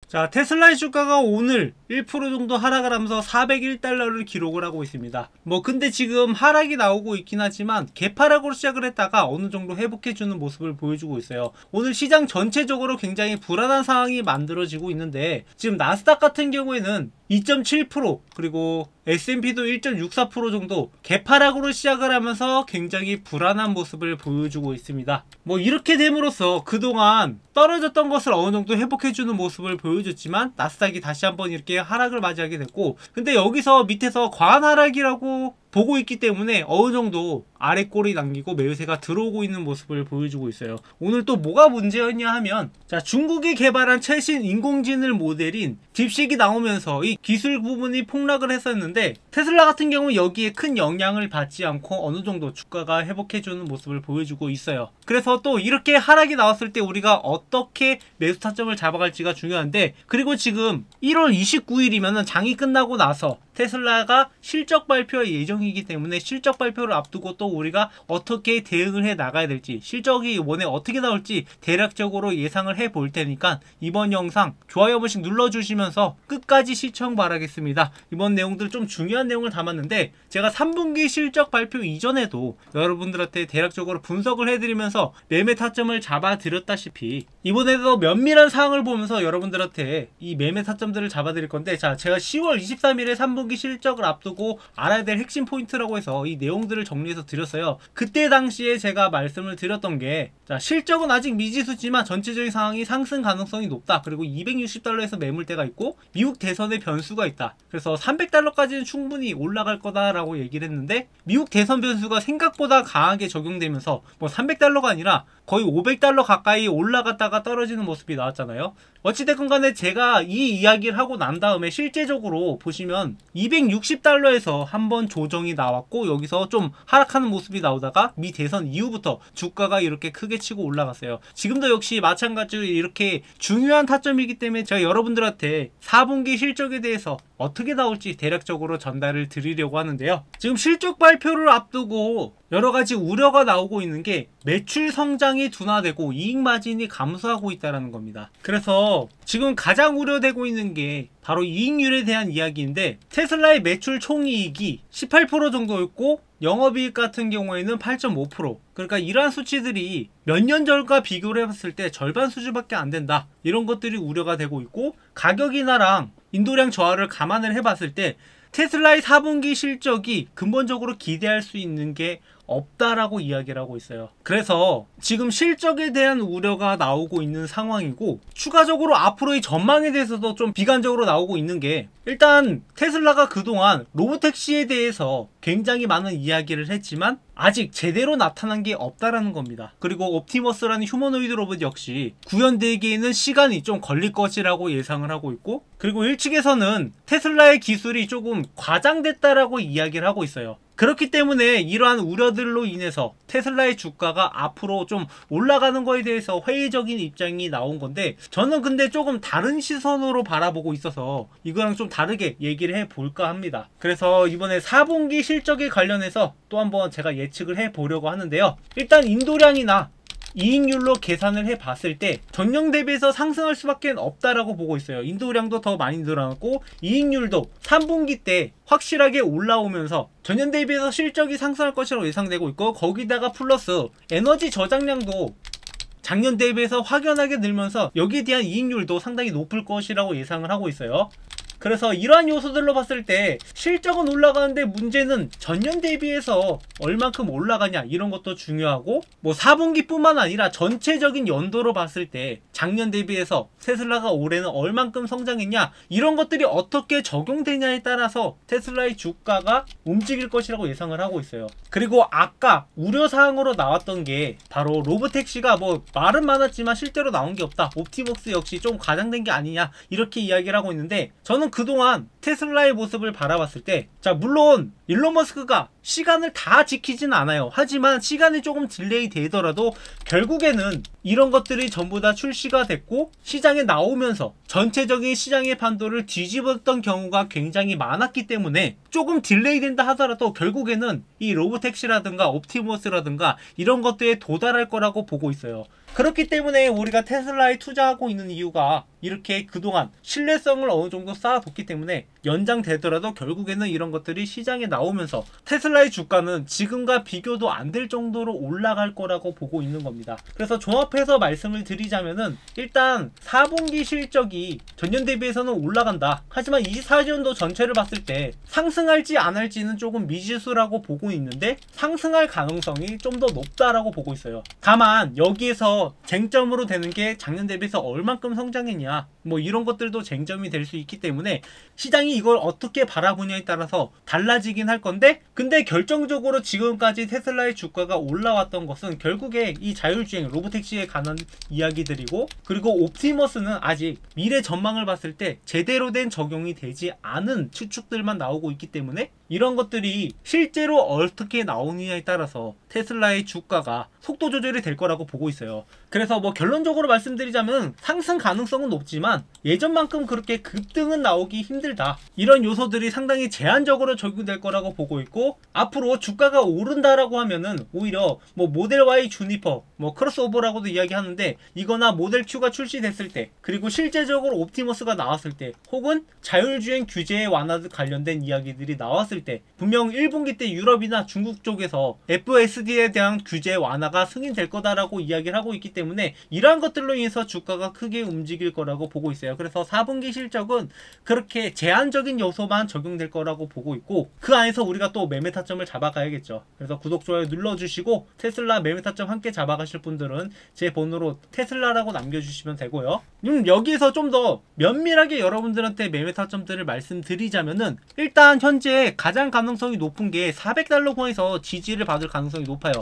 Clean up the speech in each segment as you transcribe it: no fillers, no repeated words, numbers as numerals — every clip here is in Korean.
자, 테슬라의 주가가 오늘 1% 정도 하락을 하면서 401달러를 기록을 하고 있습니다. 근데 지금 하락이 나오고 있긴 하지만 개파락으로 시작을 했다가 어느 정도 회복해주는 모습을 보여주고 있어요. 오늘 시장 전체적으로 굉장히 불안한 상황이 만들어지고 있는데, 지금 나스닥 같은 경우에는 2.7% 그리고 S&P도 1.64% 정도 개파락으로 시작을 하면서 굉장히 불안한 모습을 보여주고 있습니다. 이렇게 됨으로써 그동안 떨어졌던 것을 어느 정도 회복해주는 모습을 보여줬지만 나스닥이 다시 한번 이렇게 하락을 맞이하게 됐고, 근데 여기서 밑에서 과한 하락이라고 보고 있기 때문에 어느 정도 아래 꼬리 남기고 매수세가 들어오고 있는 모습을 보여주고 있어요. 오늘 또 뭐가 문제였냐 하면, 자, 중국이 개발한 최신 인공지능 모델인 딥식이 나오면서 이 기술 부분이 폭락을 했었는데, 테슬라 같은 경우는 여기에 큰 영향을 받지 않고 어느 정도 주가가 회복해주는 모습을 보여주고 있어요. 그래서 또 이렇게 하락이 나왔을 때 우리가 어떻게 매수 타점을 잡아갈지가 중요한데, 그리고 지금 1월 29일이면 장이 끝나고 나서 테슬라가 실적 발표 예정이기 때문에 실적 발표를 앞두고 또 우리가 어떻게 대응을 해 나가야 될지, 실적이 이번에 어떻게 나올지 대략적으로 예상을 해 볼 테니까 이번 영상 좋아요 한 번씩 눌러주시면서 끝까지 시청 바라겠습니다. 이번 내용들 좀 중요한 내용을 담았는데, 제가 3분기 실적 발표 이전에도 여러분들한테 대략적으로 분석을 해드리면서 매매 타점을 잡아드렸다시피 이번에도 면밀한 사항을 보면서 여러분들한테 이 매매 타점들을 잡아드릴 건데, 자, 제가 10월 23일에 3분기 실적을 앞두고 알아야 될 핵심 포인트라고 해서 이 내용들을 정리해서 드렸어요. 그때 당시에 제가 말씀을 드렸던 게, 자, 실적은 아직 미지수지만 전체적인 상황이 상승 가능성이 높다. 그리고 260달러에서 매물대가 있고 미국 대선의 변수가 있다. 그래서 300달러까지는 충분히 올라갈 거다라고 얘기를 했는데, 미국 대선 변수가 생각보다 강하게 적용되면서 300달러가 아니라 거의 500달러 가까이 올라갔다가 떨어지는 모습이 나왔잖아요. 어찌됐건 간에 제가 이 이야기를 하고 난 다음에 실제적으로 보시면 260달러에서 한번 조정이 나왔고 여기서 좀 하락하는 모습이 나오다가 미 대선 이후부터 주가가 이렇게 크게 치고 올라갔어요. 지금도 역시 마찬가지로 이렇게 중요한 타점이기 때문에 제가 여러분들한테 4분기 실적에 대해서 어떻게 나올지 대략적으로 전달을 드리려고 하는데요. 지금 실적 발표를 앞두고 여러가지 우려가 나오고 있는 게 매출 성장이 둔화되고 이익 마진이 감소하고 있다는 겁니다. 그래서 지금 가장 우려되고 있는 게 바로 이익률에 대한 이야기인데, 테슬라의 매출 총이익이 18% 정도였고 영업이익 같은 경우에는 8.5%. 그러니까 이러한 수치들이 몇 년 전과 비교를 해봤을 때 절반 수준밖에 안 된다. 이런 것들이 우려가 되고 있고, 가격 인하랑 인도량 저하를 감안을 해봤을 때 테슬라의 4분기 실적이 근본적으로 기대할 수 있는 게 없다라고 이야기를 하고 있어요. 그래서 지금 실적에 대한 우려가 나오고 있는 상황이고, 추가적으로 앞으로의 전망에 대해서도 좀 비관적으로 나오고 있는 게, 일단 테슬라가 그동안 로보택시에 대해서 굉장히 많은 이야기를 했지만 아직 제대로 나타난 게 없다라는 겁니다. 그리고 옵티머스라는 휴머노이드 로봇 역시 구현되기에는 시간이 좀 걸릴 것이라고 예상을 하고 있고, 그리고 일측에서는 테슬라의 기술이 조금 과장됐다라고 이야기를 하고 있어요. 그렇기 때문에 이러한 우려들로 인해서 테슬라의 주가가 앞으로 좀 올라가는 거에 대해서 회의적인 입장이 나온 건데, 저는 근데 조금 다른 시선으로 바라보고 있어서 이거랑 좀 다르게 얘기를 해볼까 합니다. 그래서 이번에 4분기 실적에 관련해서 또 한번 제가 예측을 해보려고 하는데요. 일단 인도량이나 이익률로 계산을 해봤을 때 전년 대비해서 상승할 수밖에 없다라고 보고 있어요. 인도량도 더 많이 늘어났고 이익률도 3분기 때 확실하게 올라오면서 전년 대비해서 실적이 상승할 것이라고 예상되고 있고, 거기다가 플러스 에너지 저장량도 작년 대비해서 확연하게 늘면서 여기에 대한 이익률도 상당히 높을 것이라고 예상을 하고 있어요. 그래서 이러한 요소들로 봤을 때 실적은 올라가는데 문제는 전년 대비해서 얼만큼 올라가냐, 이런 것도 중요하고, 4분기 뿐만 아니라 전체적인 연도로 봤을 때 작년 대비해서 테슬라가 올해는 얼만큼 성장했냐, 이런 것들이 어떻게 적용되냐에 따라서 테슬라의 주가가 움직일 것이라고 예상을 하고 있어요. 그리고 아까 우려사항으로 나왔던 게 바로 로보택시가 말은 많았지만 실제로 나온 게 없다, 옵티머스 역시 좀 과장된 게 아니냐, 이렇게 이야기를 하고 있는데, 저는 그동안 테슬라의 모습을 바라봤을 때, 자, 물론 일론 머스크가 시간을 다 지키진 않아요. 하지만 시간이 조금 딜레이 되더라도 결국에는 이런 것들이 전부 다 출시가 됐고 시장에 나오면서 전체적인 시장의 판도를 뒤집었던 경우가 굉장히 많았기 때문에 조금 딜레이 된다 하더라도 결국에는 이 로보택시라든가 옵티머스라든가 이런 것들에 도달할 거라고 보고 있어요. 그렇기 때문에 우리가 테슬라에 투자하고 있는 이유가 이렇게 그동안 신뢰성을 어느 정도 쌓아뒀기 때문에 연장되더라도 결국에는 이런 것들이 시장에 나오면서 테슬라의 주가는 지금과 비교도 안 될 정도로 올라갈 거라고 보고 있는 겁니다. 그래서 종합해서 말씀을 드리자면은 일단 4분기 실적이 전년 대비해서는 올라간다. 하지만 24년도 전체를 봤을 때 상승할지 안 할지는 조금 미지수라고 보고 있는데 상승할 가능성이 좀 더 높다라고 보고 있어요. 다만 여기에서 쟁점으로 되는 게 작년 대비해서 얼만큼 성장했냐 뭐 이런 것들도 쟁점이 될 수 있기 때문에 시장이 이걸 어떻게 바라보냐에 따라서 달라지긴 할 건데 근데 결정적으로 지금까지 테슬라의 주가가 올라왔던 것은 결국에 이 자율주행 로보택시에 관한 이야기들이고 그리고 옵티머스는 아직 미래 전망을 봤을 때 제대로 된 적용이 되지 않은 추측들만 나오고 있기 때문에 이런 것들이 실제로 어떻게 나오느냐에 따라서 테슬라의 주가가 속도 조절이 될 거라고 보고 있어요. 그래서 뭐 결론적으로 말씀드리자면 상승 가능성은 높지만 예전만큼 그렇게 급등은 나오기 힘들다. 이런 요소들이 상당히 제한적으로 적용될 거라고 보고 있고 앞으로 주가가 오른다라고 하면은 오히려 뭐 모델 Y 주니퍼 뭐 크로스오버라고도 이야기하는데 이거나 모델 Q가 출시됐을 때 그리고 실제적으로 옵티머스가 나왔을 때 혹은 자율주행 규제에 완화 관련된 이야기들이 나왔을 때 분명 1분기 때 유럽이나 중국 쪽에서 FSD에 대한 규제 완화가 승인될 거다라고 이야기를 하고 있기 때문에 이러한 것들로 인해서 주가가 크게 움직일 거라고 보고 있어요. 그래서 4분기 실적은 그렇게 제한적인 요소만 적용될 거라고 보고 있고 그 안에서 우리가 또 매매 타점을 잡아가야겠죠. 그래서 구독, 좋아요 눌러주시고 테슬라 매매 타점 함께 잡아가실 분들은 제 번호로 테슬라라고 남겨주시면 되고요. 여기에서 좀 더 면밀하게 여러분들한테 매매 타점들을 말씀드리자면은 일단 현재 가장 가능성이 높은 게 400달러권에서 지지를 받을 가능성이 높아요.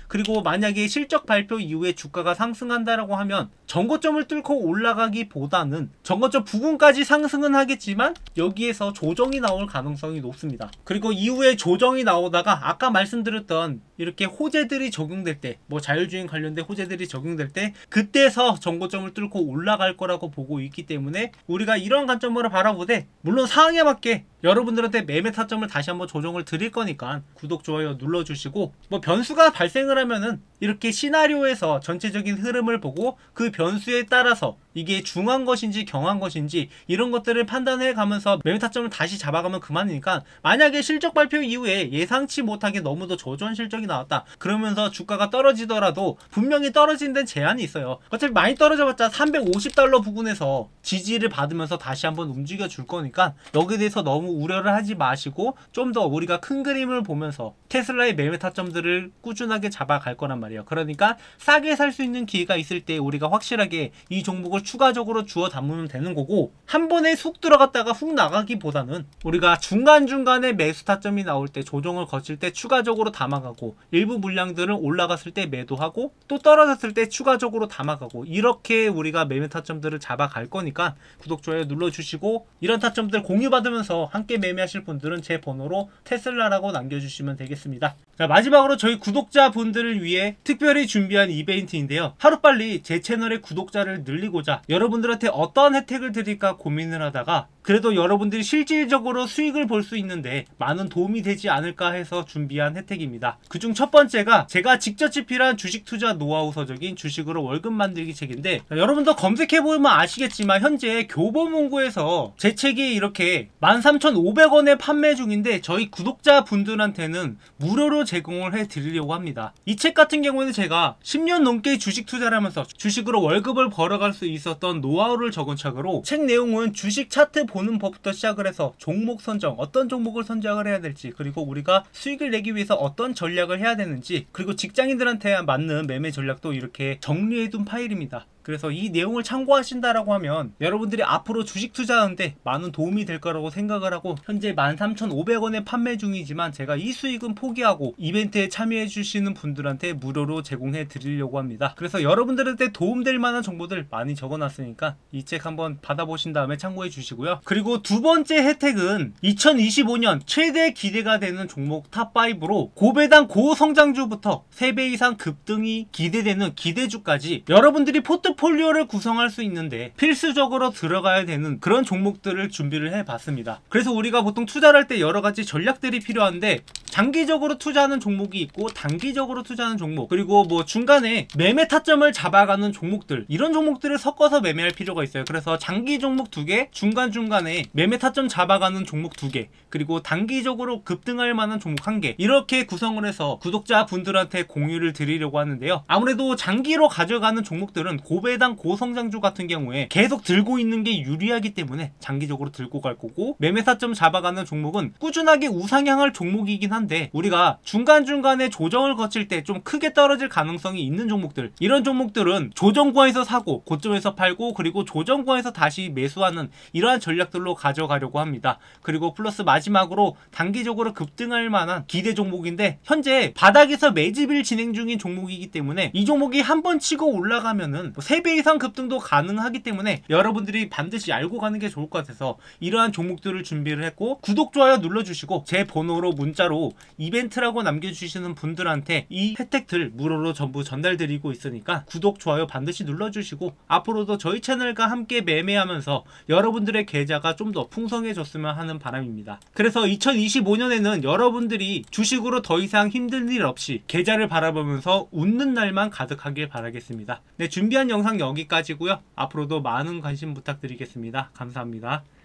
그리고 만약에 실적 발표 이후에 주가가 상승한다라고 하면 전고점을 뚫고 올라가기보다는 전고점 부근까지 상승은 하겠지만 여기에서 조정이 나올 가능성이 높습니다. 그리고 이후에 조정이 나오다가 아까 말씀드렸던 이렇게 호재들이 적용될 때 뭐 자율주행 관련된 호재들이 적용될 때 그때서 전고점을 뚫고 올라갈 거라고 보고 있기 때문에 우리가 이런 관점으로 바라보되 물론 상황에 맞게 여러분들한테 매매 타점을 다시 한번 조정을 드릴 거니까 구독, 좋아요 눌러주시고 뭐 변수가 발생을 하면은 이렇게 시나리오에서 전체적인 흐름을 보고 그 변수에 따라서 이게 중한 것인지 경한 것인지 이런 것들을 판단해 가면서 매매 타점을 다시 잡아가면 그만이니까 만약에 실적 발표 이후에 예상치 못하게 너무도 저조한 실적이 나왔다 그러면서 주가가 떨어지더라도 분명히 떨어진 데는 제한이 있어요. 어차피 많이 떨어져봤자 350달러 부근에서 지지를 받으면서 다시 한번 움직여 줄 거니까 여기에 대해서 너무 우려를 하지 마시고 좀 더 우리가 큰 그림을 보면서 테슬라의 매매 타점들을 꾸준하게 잡아갈 거란 말이에요. 그러니까 싸게 살 수 있는 기회가 있을 때 우리가 확실하게 이 종목을 추가적으로 주워 담으면 되는 거고 한 번에 훅 들어갔다가 훅 나가기보다는 우리가 중간중간에 매수 타점이 나올 때 조정을 거칠 때 추가적으로 담아가고 일부 물량들은 올라갔을 때 매도하고 또 떨어졌을 때 추가적으로 담아가고 이렇게 우리가 매매 타점들을 잡아갈 거니까 구독, 좋아요 눌러주시고 이런 타점들 공유받으면서 함께 매매하실 분들은 제 번호로 테슬라라고 남겨주시면 되겠습니다. 자, 마지막으로 저희 구독자분들을 위해 특별히 준비한 이벤트인데요. 하루빨리 제 채널의 구독자를 늘리고자 여러분들한테 어떤 혜택을 드릴까 고민을 하다가 그래도 여러분들이 실질적으로 수익을 볼 수 있는데 많은 도움이 되지 않을까 해서 준비한 혜택입니다. 그중 첫 번째가 제가 직접 집필한 주식 투자 노하우 서적인 주식으로 월급 만들기 책인데 여러분도 검색해보면 아시겠지만 현재 교보문고에서 제 책이 이렇게 13,500원에 판매 중인데 저희 구독자분들한테는 무료로 제공을 해드리려고 합니다. 이 책 같은 경우에는 제가 10년 넘게 주식 투자를 하면서 주식으로 월급을 벌어갈 수 있었던 노하우를 적은 책으로 책 내용은 주식 차트 보는 법부터 시작을 해서 종목 선정, 어떤 종목을 선정을 해야 될지 그리고 우리가 수익을 내기 위해서 어떤 전략을 해야 되는지 그리고 직장인들한테 맞는 매매 전략도 이렇게 정리해둔 파일입니다. 그래서 이 내용을 참고하신다라고 하면 여러분들이 앞으로 주식 투자하는데 많은 도움이 될 거라고 생각을 하고, 현재 13,500원에 판매 중이지만 제가 이 수익은 포기하고 이벤트에 참여해 주시는 분들한테 무료로 제공해 드리려고 합니다. 그래서 여러분들한테 도움될 만한 정보들 많이 적어놨으니까 이 책 한번 받아보신 다음에 참고해 주시고요. 그리고 두 번째 혜택은 2025년 최대 기대가 되는 종목 탑5로 고배당 고성장주부터 3배 이상 급등이 기대되는 기대주까지 여러분들이 포트폴리오를 구성할 수 있는데 필수적으로 들어가야 되는 그런 종목들을 준비를 해봤습니다. 그래서 우리가 보통 투자를 할 때 여러가지 전략들이 필요한데, 장기적으로 투자하는 종목이 있고 단기적으로 투자하는 종목, 그리고 뭐 중간에 매매 타점을 잡아가는 종목들, 이런 종목들을 섞어서 매매할 필요가 있어요. 그래서 장기 종목 2개, 중간중간에 매매 타점 잡아가는 종목 2개, 그리고 단기적으로 급등할 만한 종목 1개, 이렇게 구성을 해서 구독자분들한테 공유를 드리려고 하는데요. 아무래도 장기로 가져가는 종목들은 고배당 고성장주 같은 경우에 계속 들고 있는 게 유리하기 때문에 장기적으로 들고 갈 거고, 매매 타점 잡아가는 종목은 꾸준하게 우상향할 종목이긴 한데 우리가 중간중간에 조정을 거칠 때 좀 크게 떨어질 가능성이 있는 종목들, 이런 종목들은 조정구에서 사고 고점에서 팔고 그리고 조정구에서 다시 매수하는 이러한 전략들로 가져가려고 합니다. 그리고 플러스 마지막으로 단기적으로 급등할 만한 기대 종목인데, 현재 바닥에서 매집일 진행 중인 종목이기 때문에 이 종목이 한번 치고 올라가면은 3배 이상 급등도 가능하기 때문에 여러분들이 반드시 알고 가는 게 좋을 것 같아서 이러한 종목들을 준비를 했고, 구독, 좋아요 눌러주시고 제 번호로 문자로 이벤트라고 남겨주시는 분들한테 이 혜택들 무료로 전부 전달드리고 있으니까 구독, 좋아요 반드시 눌러주시고 앞으로도 저희 채널과 함께 매매하면서 여러분들의 계좌가 좀 더 풍성해졌으면 하는 바람입니다. 그래서 2025년에는 여러분들이 주식으로 더 이상 힘든 일 없이 계좌를 바라보면서 웃는 날만 가득하길 바라겠습니다. 네, 준비한 영상 여기까지고요. 앞으로도 많은 관심 부탁드리겠습니다. 감사합니다.